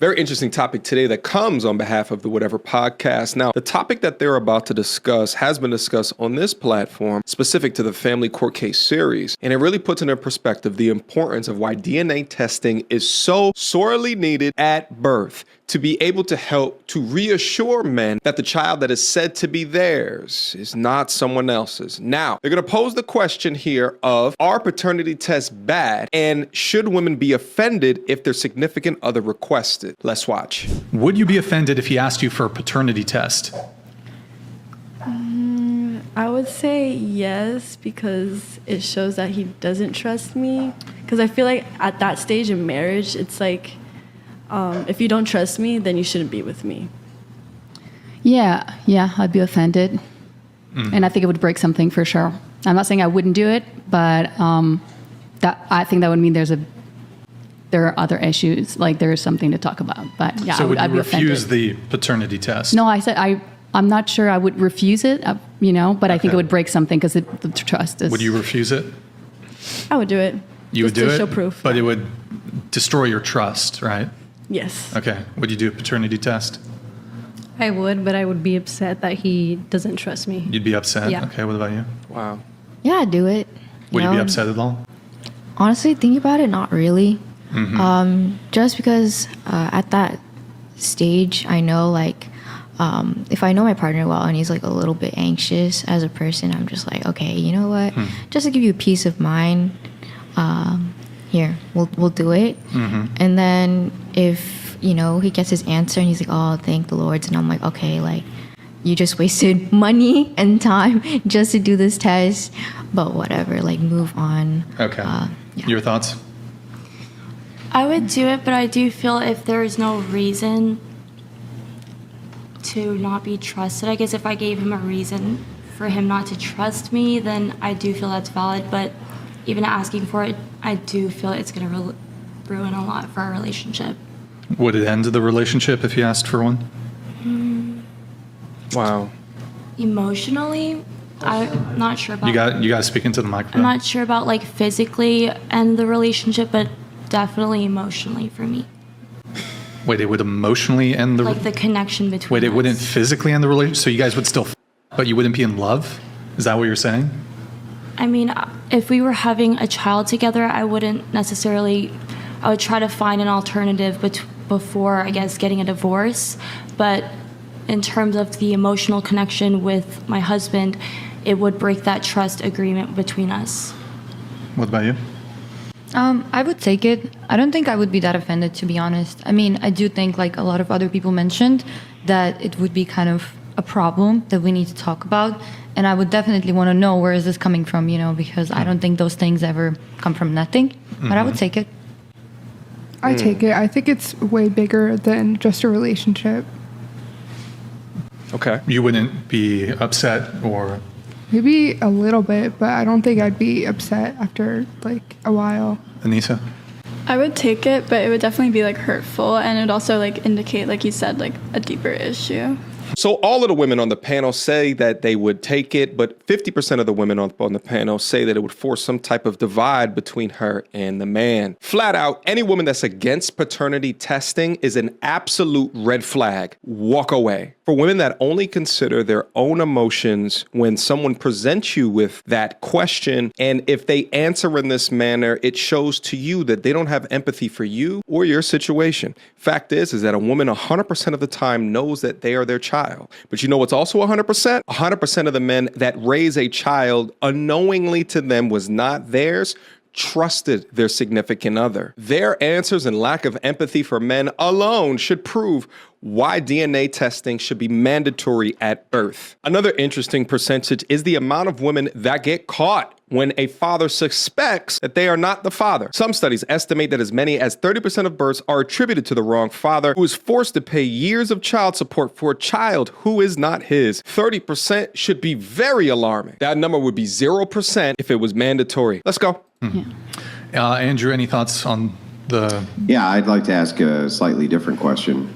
Very interesting topic today that comes on behalf of the Whatever Podcast. Now, the topic that they're about to discuss has been discussed on this platform specific to the family court case series. And it really puts into perspective the importance of why DNA testing is so sorely needed at birth to be able to help to reassure men that the child that is said to be theirs is not someone else's. Now, they're going to pose the question here of, are paternity tests bad? And should women be offended if their significant other requested? Let's watch. Would you be offended if he asked you for a paternity test? I would say yes, because it shows that he doesn't trust me. Because I feel like at that stage in marriage, it's like, if you don't trust me, then you shouldn't be with me. Yeah, I'd be offended. And I think it would break something for sure. I'm not saying I wouldn't do it, but that I think that would mean there are other issues, like there is something to talk about. But yeah, So I'd would be you offended. refuse the paternity test? No, I said I'm not sure I would refuse it, but I think it would break something because the trust is. Would you refuse it? I would do it. You would do to it? show proof. But it would destroy your trust, right? Yes. Okay. Would you do a paternity test? I would, but I would be upset that he doesn't trust me. You'd be upset? Yeah. Okay, what about you? Wow. Yeah, I'd do it. Would you know? be upset at all? Honestly, thinking about it, not really. Just because at that stage, I know if I know my partner well and he's like a little bit anxious as a person, I'm just like, okay, you know what? Just to give you peace of mind, here, we'll do it. And then if he gets his answer and he's like, oh, thank the Lord, and I'm like, okay, like you just wasted money and time just to do this test, but whatever, like move on. Okay. Yeah. Your thoughts? I would do it, but I do feel if there is no reason to not be trusted, I guess if I gave him a reason for him not to trust me, then I do feel that's valid. But even asking for it, I do feel it's going to ruin a lot for our relationship. Would it end the relationship if you asked for one? Wow. Emotionally, I'm not sure about. You got to speak into the microphone. I'm not sure about like physically end the relationship, but definitely emotionally for me. Wait, it would emotionally end the... Like the connection between Wait, it us. wouldn't physically end the relationship? So you guys would still but you wouldn't be in love? Is that what you're saying? I mean, if we were having a child together, I wouldn't necessarily... I would try to find an alternative before, I guess, getting a divorce. But in terms of the emotional connection with my husband, it would break that trust agreement between us. What about you? I would take it. I don't think I would be that offended, to be honest. I mean, I do think, like a lot of other people mentioned, that it would be kind of a problem that we need to talk about. And I would definitely want to know, where is this coming from, because I don't think those things ever come from nothing. But I would take it. I take it. I think it's way bigger than just a relationship. Okay. You wouldn't be upset or... Maybe a little bit, but I don't think I'd be upset after like a while. Anissa? I would take it, but it would definitely be like hurtful, and it would also like indicate, like you said, like a deeper issue. So all of the women on the panel say that they would take it, but 50% of the women on the panel say that it would force some type of divide between her and the man. Flat out, any woman that's against paternity testing is an absolute red flag. Walk away. For women that only consider their own emotions when someone presents you with that question, and if they answer in this manner, it shows to you that they don't have empathy for you or your situation. Fact is that a woman 100% of the time knows that they are their child. But you know what's also 100%? 100% of the men that raise a child unknowingly to them was not theirs trusted their significant other. Their answers and lack of empathy for men alone should prove why DNA testing should be mandatory at birth. Another interesting percentage is the amount of women that get caught when a father suspects that they are not the father. Some studies estimate that as many as 30% of births are attributed to the wrong father, who is forced to pay years of child support for a child who is not his. 30% should be very alarming. That number would be 0% if it was mandatory. Let's go. Andrew, any thoughts on the... Yeah, I'd like to ask a slightly different question.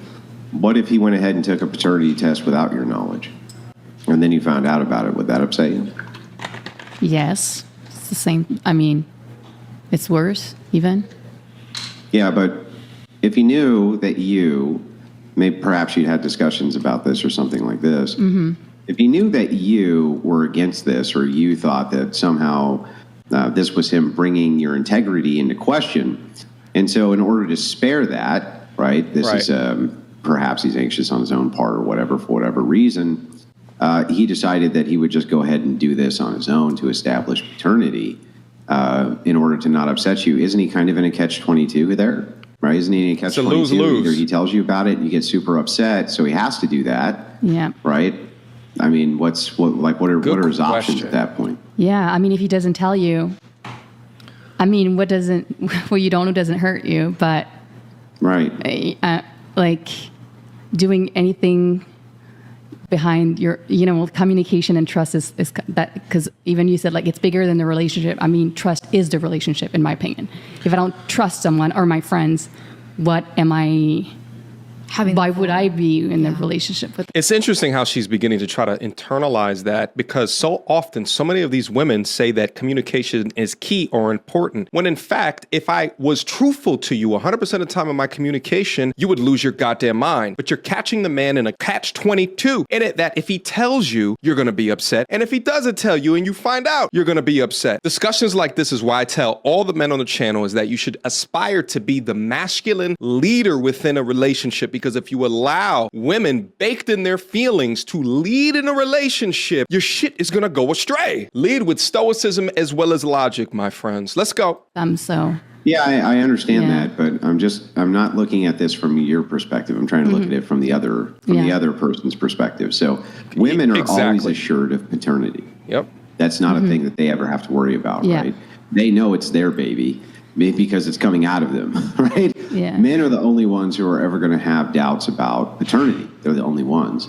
What if he went ahead and took a paternity test without your knowledge? And then you found out about it. Would that upset you? Yes. It's the same. I mean, it's worse even. Yeah, but if he knew that you, maybe perhaps you'd had discussions about this or something like this. If he knew that you were against this, or you thought that somehow this was him bringing your integrity into question, and so in order to spare that, right, this is perhaps he's anxious on his own part or whatever, for whatever reason, he decided that he would just go ahead and do this on his own to establish paternity in order to not upset you. Isn't he kind of in a catch-22 there? Right? Isn't he in a catch-22? lose-lose. Either he tells you about it and you get super upset, so he has to do that. Yeah. Right? I mean, what are his options question. at that point? Yeah. I mean, if he doesn't tell you, I mean, what you don't know doesn't hurt you, but Right. like doing anything behind your, communication and trust is that, because even you said like it's bigger than the relationship. I mean, trust is the relationship, in my opinion. If I don't trust someone or my friends, what am I? Why would I be in a relationship with them? It's interesting how she's beginning to try to internalize that, because so often, so many of these women say that communication is key or important, when in fact, if I was truthful to you 100% of the time in my communication, you would lose your goddamn mind. But you're catching the man in a catch-22 in it, that if he tells you, you're going to be upset. And if he doesn't tell you and you find out, you're going to be upset. Discussions like this is why I tell all the men on the channel is that you should aspire to be the masculine leader within a relationship, because if you allow women baked in their feelings to lead in a relationship, your shit is going to go astray. Lead with stoicism as well as logic, my friends. Let's go. Yeah, I understand Yeah. that, but I'm not looking at this from your perspective. I'm trying to look at it from the other person's perspective. So women are always assured of paternity. Yep. That's not a thing that they ever have to worry about, Yeah. right? They know it's their baby because it's coming out of them, right? Yeah. Men are the only ones who are ever going to have doubts about paternity. They're the only ones.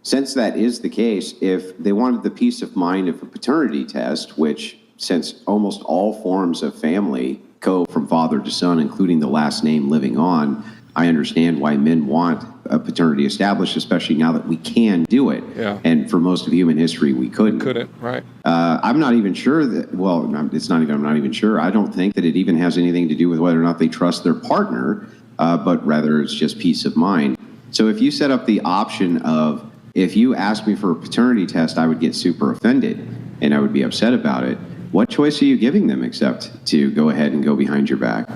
Since that is the case, if they wanted the peace of mind of a paternity test, which since almost all forms of family go from father to son, including the last name living on, I understand why men want a paternity established, especially now that we can do it. Yeah. And for most of human history, we couldn't. Right. I'm not even sure that, I'm not even sure. I don't think that it even has anything to do with whether or not they trust their partner, but rather it's just peace of mind. So if you set up the option of, if you asked me for a paternity test, I would get super offended and I would be upset about it. What choice are you giving them except to go ahead and go behind your back?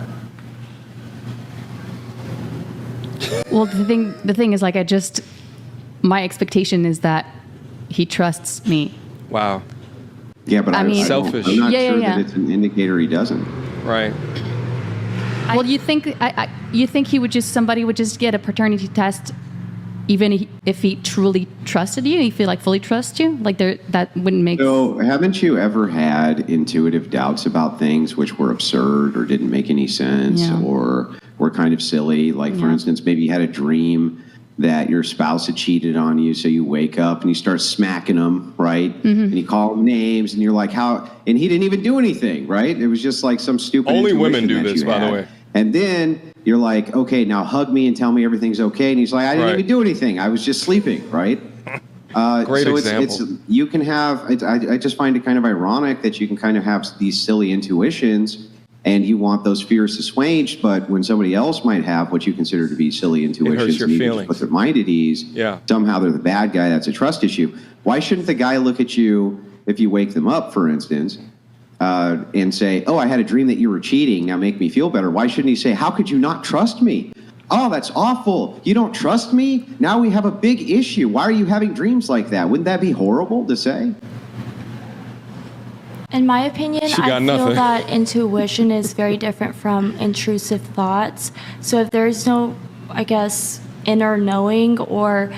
Well, the thing is, like, my expectation is that he trusts me. Wow. Yeah, but I mean, selfish. I'm not Yeah, sure yeah. that it's an indicator he doesn't. Right. Well, you think somebody would just get a paternity test, even if he truly trusted you? You feel like fully trusts you? Like that wouldn't make. So, haven't you ever had intuitive doubts about things which were absurd or didn't make any sense Yeah. or were kind of silly? Like, for instance, maybe you had a dream that your spouse had cheated on you, so you wake up and you start smacking them, right? And you call them names, and you're like, how? And he didn't even do anything, right? It was just like some stupid. Only women intuition do that this, you by the had. way. And then you're like, okay, now hug me and tell me everything's okay. And he's like, I didn't Right. even do anything. I was just sleeping, right? Great so example. you can have, I just find it kind of ironic that you can kind of have these silly intuitions and you want those fears assuaged, but when somebody else might have what you consider to be silly intuitions, your and you just feelings. put their mind at ease, Yeah. somehow they're the bad guy, that's a trust issue. Why shouldn't the guy look at you, if you wake them up, for instance, and say, oh, I had a dream that you were cheating, now make me feel better? Why shouldn't he say, how could you not trust me? Oh, that's awful. You don't trust me? Now we have a big issue. Why are you having dreams like that? Wouldn't that be horrible to say? In my opinion, She I got feel nothing. that intuition is very different from intrusive thoughts. So if there's no, I guess, inner knowing or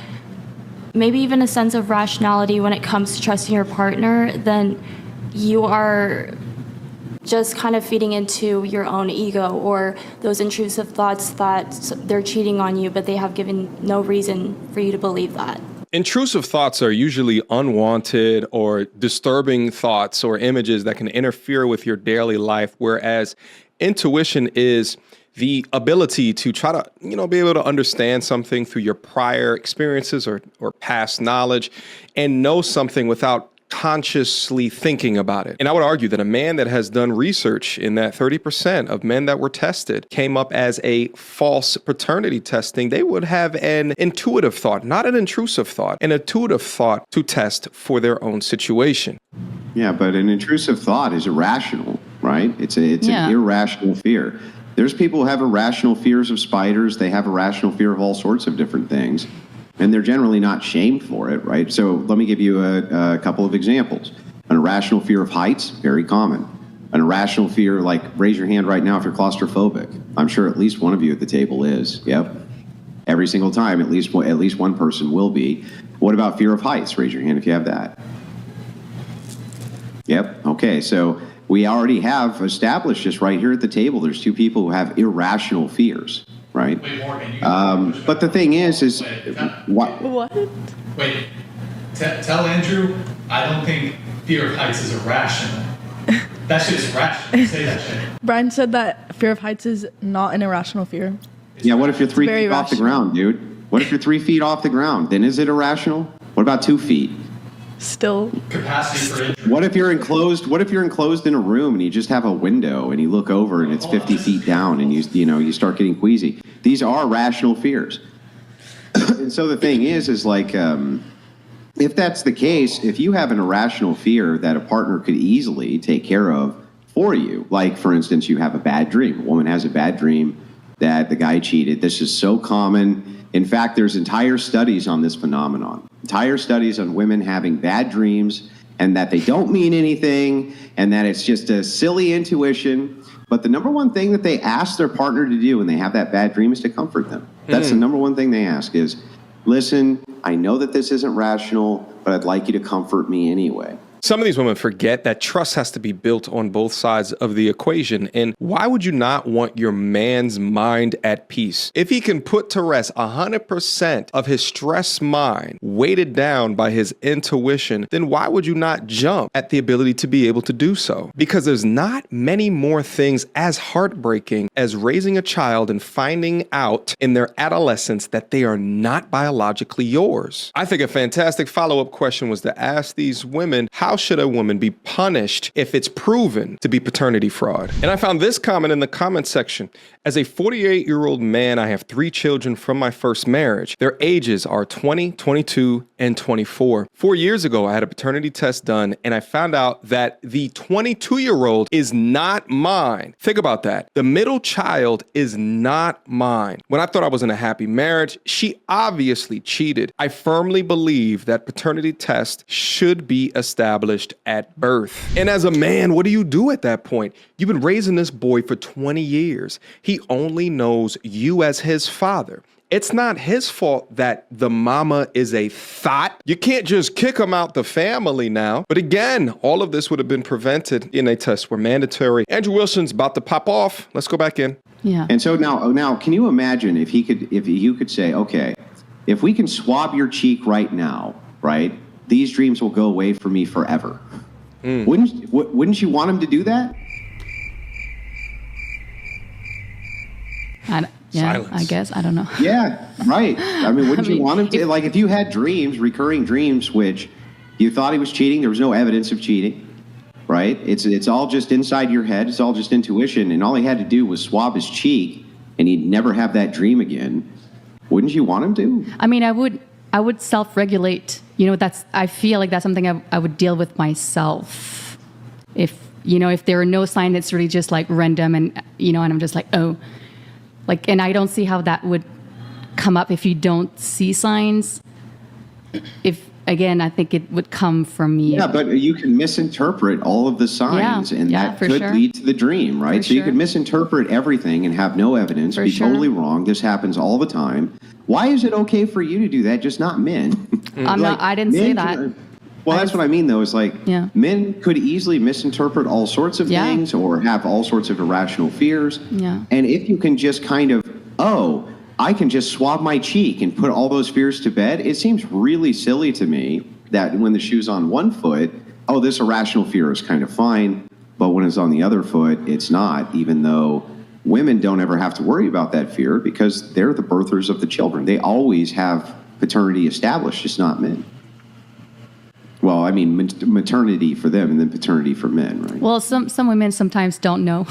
maybe even a sense of rationality when it comes to trusting your partner, then you are just kind of feeding into your own ego or those intrusive thoughts that they're cheating on you, but they have given no reason for you to believe that. Intrusive thoughts are usually unwanted or disturbing thoughts or images that can interfere with your daily life, whereas intuition is the ability to try to, be able to understand something through your prior experiences or past knowledge and know something without consciously thinking about it. And I would argue that a man that has done research in that 30% of men that were tested came up as a false paternity testing, they would have an intuitive thought, not an intrusive thought, an intuitive thought to test for their own situation. Yeah, but an intrusive thought is irrational, right? It's Yeah. an irrational fear. There's people who have irrational fears of spiders. They have irrational fear of all sorts of different things, and they're generally not shamed for it, right? So let me give you a couple of examples. An irrational fear of heights, very common. An irrational fear, like raise your hand right now if you're claustrophobic. I'm sure at least one of you at the table is. Yep. Every single time, at least one person will be. What about fear of heights? Raise your hand if you have that. Yep. Okay. So we already have established just right here at the table. There's two people who have irrational fears, right? Wait, Morgan, But the thing is what? Wait, tell Andrew, I don't think fear of heights is irrational. That shit is rational. Say that shit. Brian said that fear of heights is not an irrational fear. Yeah. What if you're 3 very feet off the rational. ground, dude? What if you're 3 feet off the ground? Then is it irrational? What about 2 feet? Still, Capacity for injury. What if you're enclosed in a room and you just have a window and you look over and it's 50 feet down and you start getting queasy? These are rational fears. And so the thing is like, if that's the case, if you have an irrational fear that a partner could easily take care of for you, like for instance, you have a bad dream. A woman has a bad dream that the guy cheated. This is so common. In fact, there's entire studies on this phenomenon, entire studies on women having bad dreams and that they don't mean anything and that it's just a silly intuition. But the number one thing that they ask their partner to do when they have that bad dream is to comfort them. That's the number one thing they ask is, listen, I know that this isn't rational, but I'd like you to comfort me anyway. Some of these women forget that trust has to be built on both sides of the equation. And why would you not want your man's mind at peace? If he can put to rest 100% of his stressed mind weighted down by his intuition, then why would you not jump at the ability to be able to do so? Because there's not many more things as heartbreaking as raising a child and finding out in their adolescence that they are not biologically yours. I think a fantastic follow-up question was to ask these women, how should a woman be punished if it's proven to be paternity fraud? And I found this comment in the comment section. As a 48-year-old man, I have 3 children from my first marriage. Their ages are 20, 22, and 24. 4 years ago, I had a paternity test done, and I found out that the 22-year-old is not mine. Think about that. The middle child is not mine. When I thought I was in a happy marriage, she obviously cheated. I firmly believe that paternity test should be established at birth. And as a man, what do you do at that point? You've been raising this boy for 20 years. He only knows you as his father. It's not his fault that the mama is a thought. You can't just kick him out the family now. But again, all of this would have been prevented. DNA tests were mandatory. Andrew Wilson's about to pop off. Let's go back in. Yeah. And so now, can you imagine if you could say, okay, if we can swab your cheek right now, right? These dreams will go away from me forever. Wouldn't you want him to do that? Silence. I guess. I don't know. Yeah, right. I mean, wouldn't you want him to? Like, if you had dreams, recurring dreams, which you thought he was cheating, there was no evidence of cheating, right? It's all just inside your head. It's all just intuition. And all he had to do was swab his cheek, and he'd never have that dream again. Wouldn't you want him to? I mean, I would self-regulate. I feel like that's something I would deal with myself. If there are no signs, it's really just like random and I'm just like, oh, like, and I don't see how that would come up if you don't see signs. I think it would come from you. Yeah, but you can misinterpret all of the signs, and that could lead to the dream, right? So you can misinterpret everything and have no evidence, be totally wrong. This happens all the time. Why is it okay for you to do that, just not men? I didn't say that. Well, that's what I mean, though, is like men could easily misinterpret all sorts of things or have all sorts of irrational fears. Yeah. And if you can just kind of, I can just swab my cheek and put all those fears to bed, it seems really silly to me that when the shoe's on one foot, this irrational fear is kind of fine, but when it's on the other foot, it's not, even though women don't ever have to worry about that fear because they're the birthers of the children. They always have paternity established, just not men. Well, I mean, maternity for them and then paternity for men, right? Well, some women sometimes don't know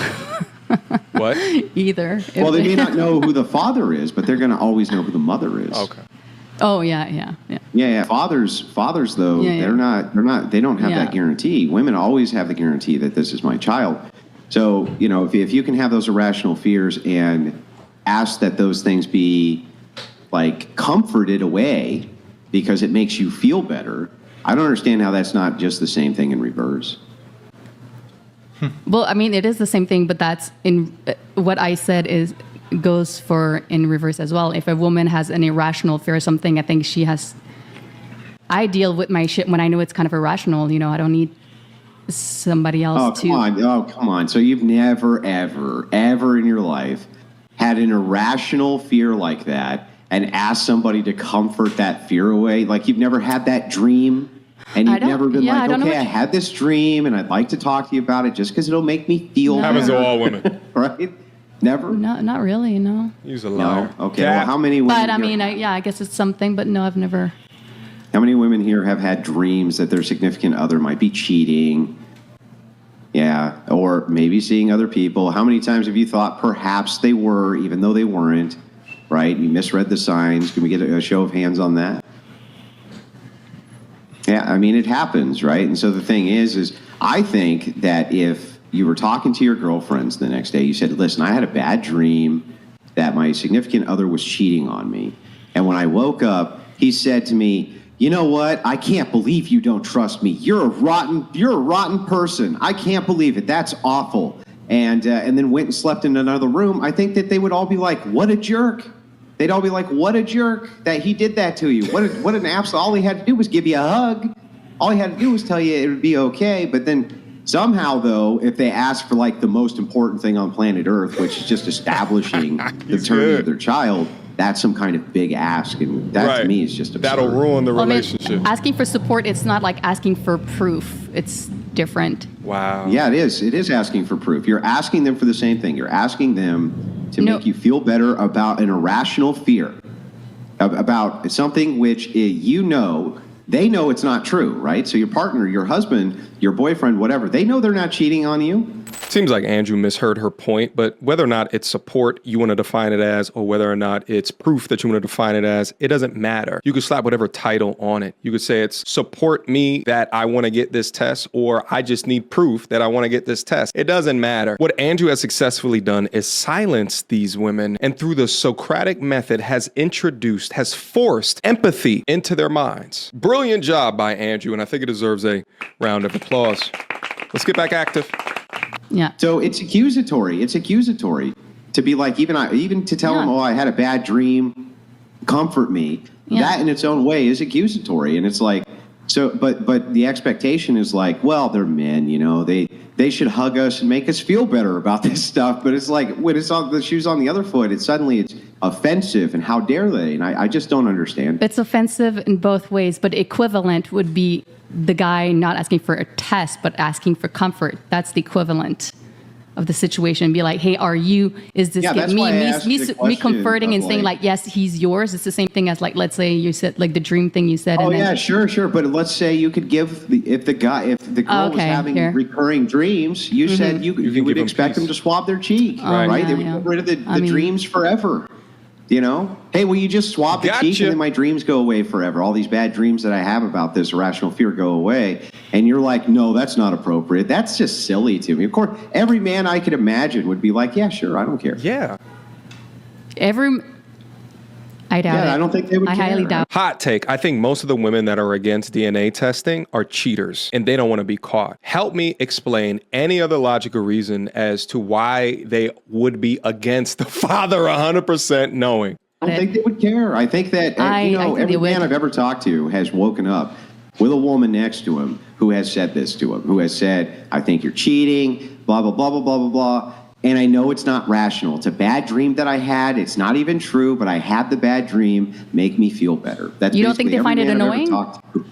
What? either. Well, they may not know who the father is, but they're going to always know who the mother is. Okay. Oh yeah. Yeah. Fathers though, Yeah, yeah. they don't have Yeah. that guarantee. Women always have the guarantee that this is my child. So, you know, if you can have those irrational fears and ask that those things be like comforted away because it makes you feel better, I don't understand how that's not just the same thing in reverse. Well, I mean, it is the same thing, but that's in what I said is goes for in reverse as well. If a woman has an irrational fear or something, I think she has. I deal with my shit when I know it's kind of irrational. You know, I don't need somebody else to. Come on. So you've never, ever in your life had an irrational fear like that and asked somebody to comfort that fear away? Like you've never had that dream? And you've never been like, okay, I had this dream and I'd like to talk to you about it just because it'll make me feel better. Happens to all women. Right? Never? No, not really. No. He's a liar. No? Okay. Well, how many women But I here- mean, I guess it's something. But no, I've never. How many women here have had dreams that their significant other might be cheating? Yeah, or maybe seeing other people. How many times have you thought perhaps they were, even though they weren't, right? You misread the signs. Can we get a show of hands on that? Yeah, I mean, it happens, right? And so the thing is I think that if you were talking to your girlfriends the next day, you said, listen, I had a bad dream that my significant other was cheating on me. And when I woke up, he said to me, you know what? I can't believe you don't trust me. You're a rotten person. I can't believe it. That's awful. And then went and slept in another room. I think that they would all be like, what a jerk. They'd all be like, what a jerk that he did that to you. What an absolute, all he had to do was give you a hug. All he had to do was tell you it would be okay. But then somehow, though, if they ask for like the most important thing on planet Earth, which is just establishing the paternity of their child, that's some kind of big ask. And that to me is just absurd. That'll ruin the Well, I mean, relationship. asking for support, it's not like asking for proof. It's different. Wow. Yeah, it is. It is asking for proof. You're asking them for the same thing. You're asking them to No. make you feel better about an irrational fear, about something which they know it's not true, right? So your partner, your husband, your boyfriend, whatever, they know they're not cheating on you. Seems like Andrew misheard her point, but whether or not it's support you want to define it as, or whether or not it's proof that you want to define it as, it doesn't matter. You could slap whatever title on it. You could say it's support me that I want to get this test, or I just need proof that I want to get this test. It doesn't matter. What Andrew has successfully done is silence these women, and through the Socratic method has forced empathy into their minds. Brilliant job by Andrew, and I think it deserves a round of applause. Let's get back active. Yeah. So it's accusatory. It's accusatory to be like, even to tell them, oh, I had a bad dream, comfort me. Yeah. That in its own way is accusatory. And it's like, so, but the expectation is like, well, they're men, you know, they should hug us and make us feel better about this stuff. But it's like, when it's on the shoes on the other foot, it's offensive, and how dare they? And I just don't understand. It's offensive in both ways, but equivalent would be the guy not asking for a test, but asking for comfort. That's the equivalent of the situation. Be like, hey, is this that's why I asked the me question comforting of and saying like- like, yes, he's yours. It's the same thing as like, let's say you said like the dream thing you said. Oh and then, yeah, sure. But let's say you could give if the girl was having recurring dreams, you said you give would them expect peace. them to swab their cheek, right? yeah, They would yeah. get rid of the I mean- dreams forever. You know, hey, will you just swab the cheek Gotcha. and then my dreams go away forever? All these bad dreams that I have about this irrational fear go away. And you're like, no, that's not appropriate. That's just silly to me. Of course, every man I could imagine would be like, yeah, sure, I don't care. Yeah. I doubt it. I don't think they would I care. highly doubt. Hot take. I think most of the women that are against DNA testing are cheaters and they don't want to be caught. Help me explain any other logical reason as to why they would be against the father 100% knowing. I don't think they would care. I think that I think every they would. man I've ever talked to has woken up with a woman next to him who has said this to him, who has said, I think you're cheating, blah, blah, blah, blah, blah, blah, blah. And I know it's not rational. It's a bad dream that I had. It's not even true, but I had the bad dream. Make me feel better. That's You don't think basically they find every it man I've ever annoying? talked to.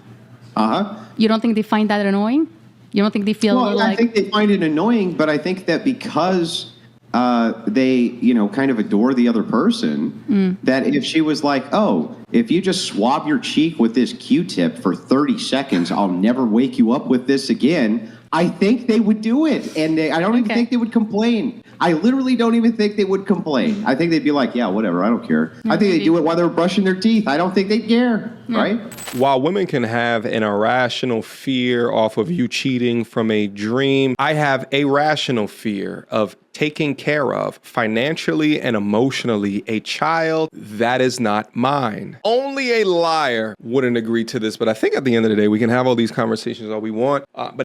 Uh-huh. You don't think they find that annoying? You don't think they feel a Well, little I like, think they find it annoying, but I think that because they, kind of adore the other person, that if she was like, oh, if you just swab your cheek with this Q-tip for 30 seconds, I'll never wake you up with this again, I think they would do it. And I don't even think they would complain. I literally don't even think they would complain. I think they'd be like, yeah, whatever, I don't care. I think they'd do it while they're brushing their teeth. I don't think they'd care, right? While women can have an irrational fear off of you cheating from a dream, I have a rational fear of taking care of financially and emotionally a child that is not mine. Only a liar wouldn't agree to this, but I think at the end of the day, we can have all these conversations all we want. But